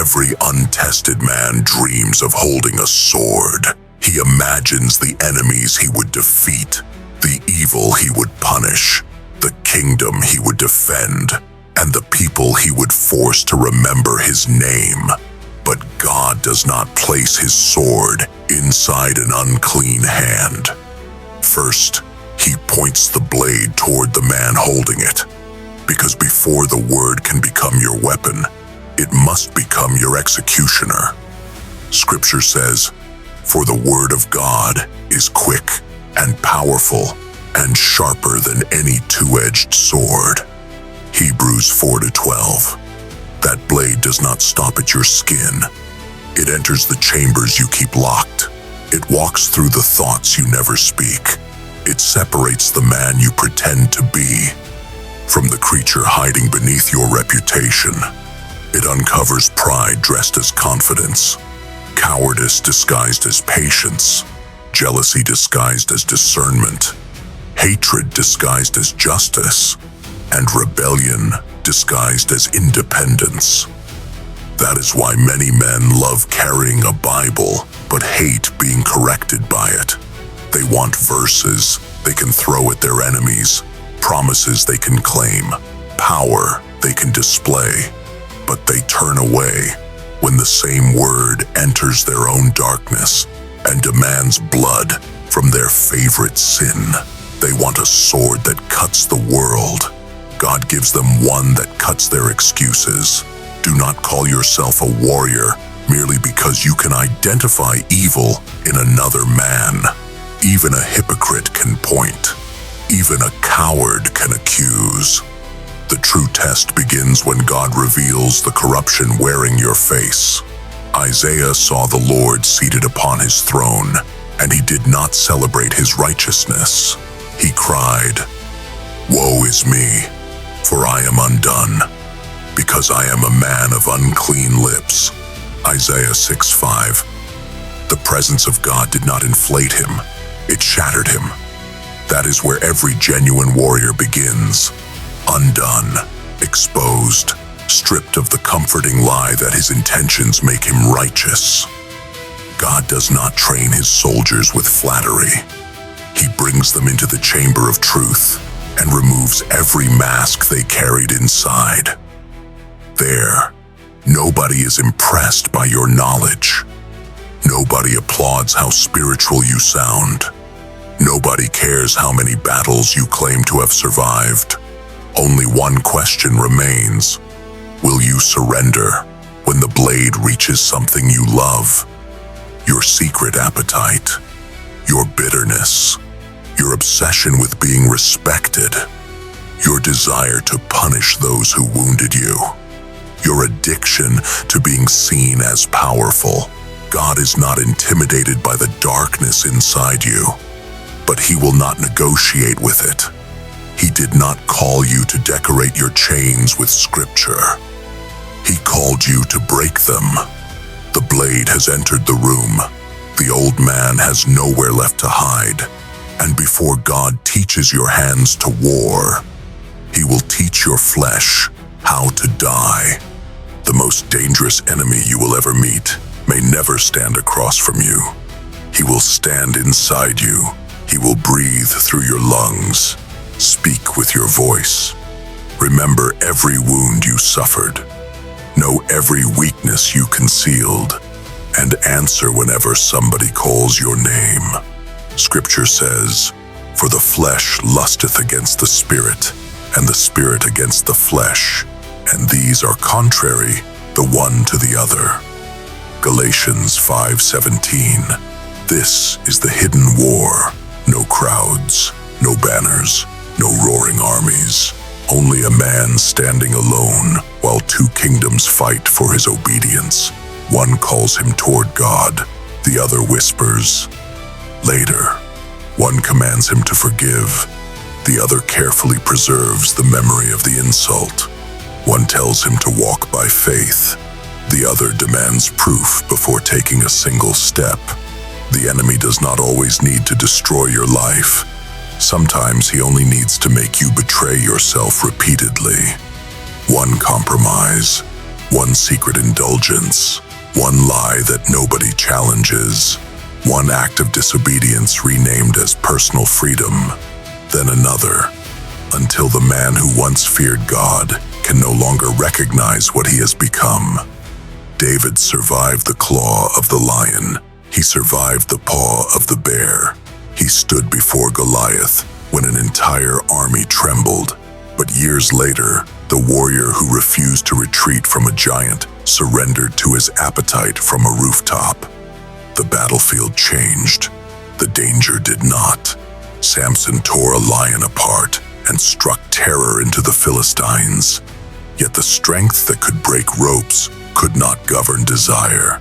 Every untested man dreams of holding a sword. He imagines the enemies he would defeat, the evil he would punish, the kingdom he would defend, and the people he would force to remember his name. But God does not place his sword inside an unclean hand. First, he points the blade toward the man holding it, because before the word can become your weapon, it must become your executioner. Scripture says, "For the word of God is quick and powerful and sharper than any two-edged sword." Hebrews 4:12. That blade does not stop at your skin. It enters the chambers you keep locked. It walks through the thoughts you never speak. It separates the man you pretend to be from the creature hiding beneath your reputation. It uncovers pride dressed as confidence, cowardice disguised as patience, jealousy disguised as discernment, hatred disguised as justice, and rebellion disguised as independence. That is why many men love carrying a Bible, but hate being corrected by it. They want verses they can throw at their enemies, promises they can claim, power they can display, but they turn away when the same word enters their own darkness and demands blood from their favorite sin. They want a sword that cuts the world. God gives them one that cuts their excuses. Do not call yourself a warrior merely because you can identify evil in another man. Even a hypocrite can point. Even a coward can accuse. The true test begins when God reveals the corruption wearing your face. Isaiah saw the Lord seated upon his throne, and he did not celebrate his righteousness. He cried, "Woe is me, for I am undone, because I am a man of unclean lips." Isaiah 6:5. The presence of God did not inflate him, it shattered him. That is where every genuine warrior begins. Undone, exposed, stripped of the comforting lie that his intentions make him righteous. God does not train his soldiers with flattery. He brings them into the chamber of truth and removes every mask they carried inside. There, nobody is impressed by your knowledge. Nobody applauds how spiritual you sound. Nobody cares how many battles you claim to have survived. Only one question remains. Will you surrender when the blade reaches something you love? Your secret appetite, your bitterness, your obsession with being respected, your desire to punish those who wounded you, your addiction to being seen as powerful. God is not intimidated by the darkness inside you, but he will not negotiate with it. He did not call you to decorate your chains with scripture. He called you to break them. The blade has entered the room. The old man has nowhere left to hide. And before God teaches your hands to war, he will teach your flesh how to die. The most dangerous enemy you will ever meet may never stand across from you. He will stand inside you. He will breathe through your lungs, speak with your voice. Remember every wound you suffered. Know every weakness you concealed, and answer whenever somebody calls your name. Scripture says, "For the flesh lusteth against the spirit, and the spirit against the flesh, and these are contrary the one to the other." Galatians 5:17. This is the hidden war. No crowds, no banners, no roaring armies. Only a man standing alone while two kingdoms fight for his obedience. One calls him toward God, the other whispers, "Later." One commands him to forgive, the other carefully preserves the memory of the insult. One tells him to walk by faith, the other demands proof before taking a single step. The enemy does not always need to destroy your life. Sometimes he only needs to make you betray yourself repeatedly. One compromise, one secret indulgence, one lie that nobody challenges, one act of disobedience renamed as personal freedom, then another, until the man who once feared God can no longer recognize what he has become. David survived the claw of the lion. He survived the paw of the bear. He stood before Goliath when an entire army trembled. But years later, the warrior who refused to retreat from a giant surrendered to his appetite from a rooftop. The battlefield changed. The danger did not. Samson tore a lion apart and struck terror into the Philistines. Yet the strength that could break ropes could not govern desire.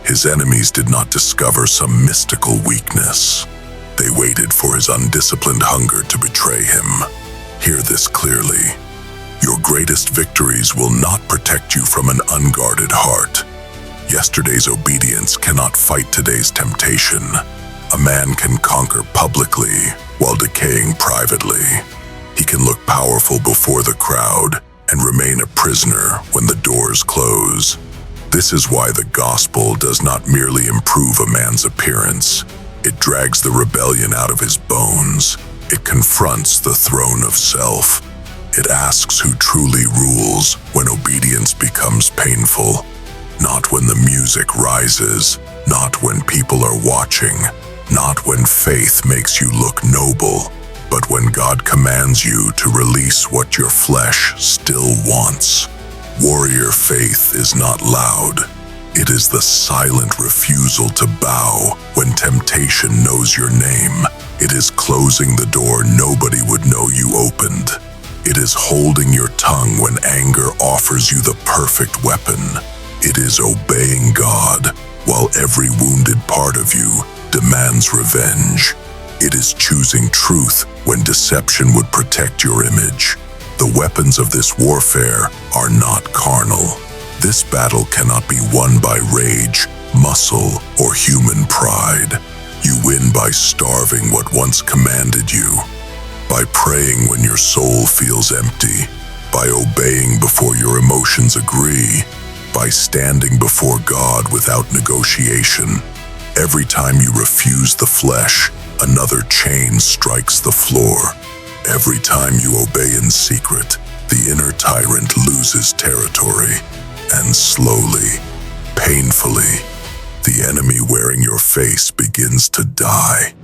His enemies did not discover some mystical weakness. They waited for his undisciplined hunger to betray him. Hear this clearly. Your greatest victories will not protect you from an unguarded heart. Yesterday's obedience cannot fight today's temptation. A man can conquer publicly while decaying privately. He can look powerful before the crowd and remain a prisoner when the doors close. This is why the gospel does not merely improve a man's appearance. It drags the rebellion out of his bones. It confronts the throne of self. It asks who truly rules when obedience becomes painful. Not when the music rises, not when people are watching, not when faith makes you look noble, but when God commands you to release what your flesh still wants. Warrior faith is not loud. It is the silent refusal to bow when temptation knows your name. It is closing the door nobody would know you opened. It is holding your tongue when anger offers you the perfect weapon. It is obeying God while every wounded part of you demands revenge. It is choosing truth when deception would protect your image. The weapons of this warfare are not carnal. This battle cannot be won by rage, muscle, or human pride. You win by starving what once commanded you, by praying when your soul feels empty, by obeying before your emotions agree, by standing before God without negotiation. Every time you refuse the flesh, another chain strikes the floor. Every time you obey in secret, the inner tyrant loses territory. And slowly, painfully, the enemy wearing your face begins to die.